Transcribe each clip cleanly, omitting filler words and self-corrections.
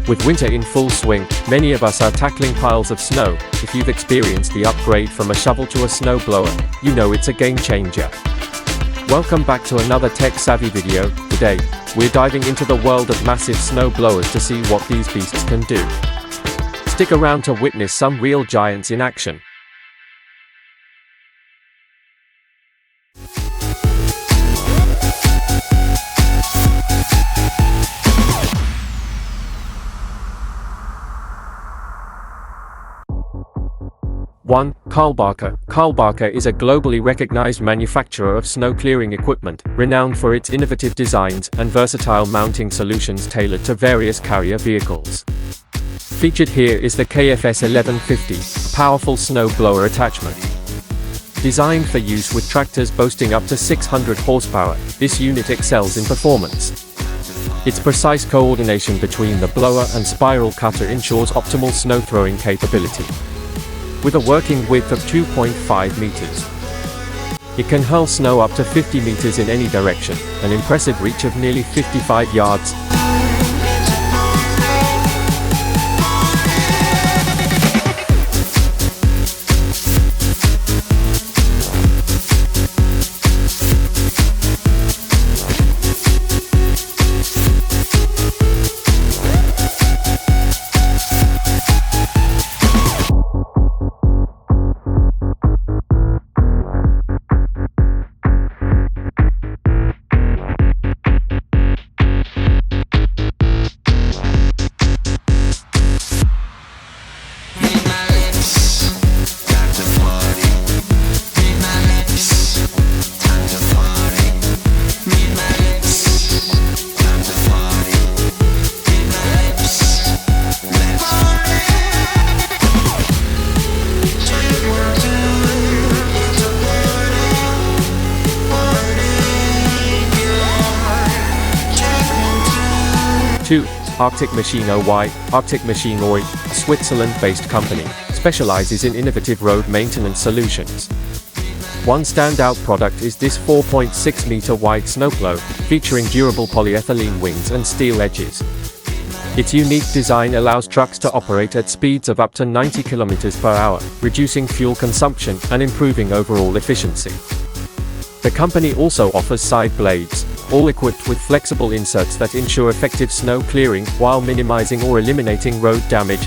With winter in full swing, many of us are tackling piles of snow. If you've experienced the upgrade from a shovel to a snowblower, you know it's a game changer. Welcome back to another tech-savvy video. Today, we're diving into the world of massive snow blowers to see what these beasts can do. Stick around to witness some real giants in action. One, Kahlbacher. Kahlbacher is a globally recognized manufacturer of snow clearing equipment, renowned for its innovative designs and versatile mounting solutions tailored to various carrier vehicles. Featured here is the KFS 1150, a powerful snow blower attachment. Designed for use with tractors boasting up to 600 horsepower, this unit excels in performance. Its precise coordination between the blower and spiral cutter ensures optimal snow throwing capability. With a working width of 2.5 meters. It can hurl snow up to 50 meters in any direction, an impressive reach of nearly 55 yards. 2. Arctic Machine Oy. Arctic Machine Oy, a Switzerland-based company, specializes in innovative road maintenance solutions. One standout product is this 4.6-meter wide snowplow, featuring durable polyethylene wings and steel edges. Its unique design allows trucks to operate at speeds of up to 90 km per hour, reducing fuel consumption and improving overall efficiency. The company also offers side blades, all equipped with flexible inserts that ensure effective snow clearing while minimizing or eliminating road damage.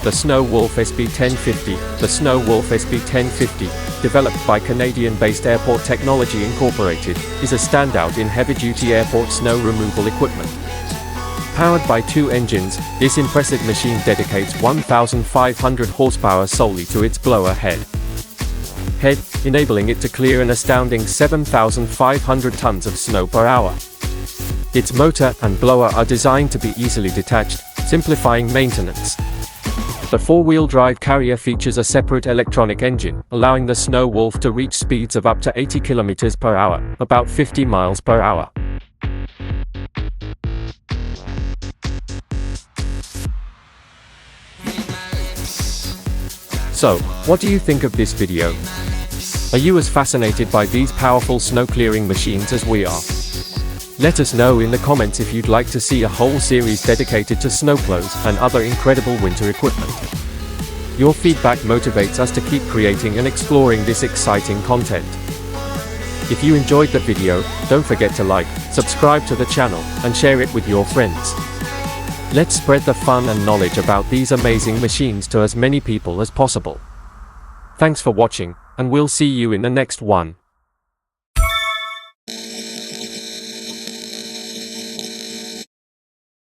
The Snow Wolf SB1050. The Snow Wolf SB1050, developed by Canadian-based Airport Technology Incorporated, is a standout in heavy-duty airport snow removal equipment. Powered by 2 engines, this impressive machine dedicates 1,500 horsepower solely to its blower head, enabling it to clear an astounding 7,500 tons of snow per hour. Its motor and blower are designed to be easily detached, simplifying maintenance. The 4-wheel drive carrier features a separate electronic engine, allowing the Snow Wolf to reach speeds of up to 80 km per hour, about 50 miles per hour. So, what do you think of this video? Are you as fascinated by these powerful snow clearing machines as we are? Let us know in the comments if you'd like to see a whole series dedicated to snowplows and other incredible winter equipment. Your feedback motivates us to keep creating and exploring this exciting content. If you enjoyed the video, don't forget to like, subscribe to the channel, and share it with your friends. Let's spread the fun and knowledge about these amazing machines to as many people as possible. Thanks for watching, and we'll see you in the next one.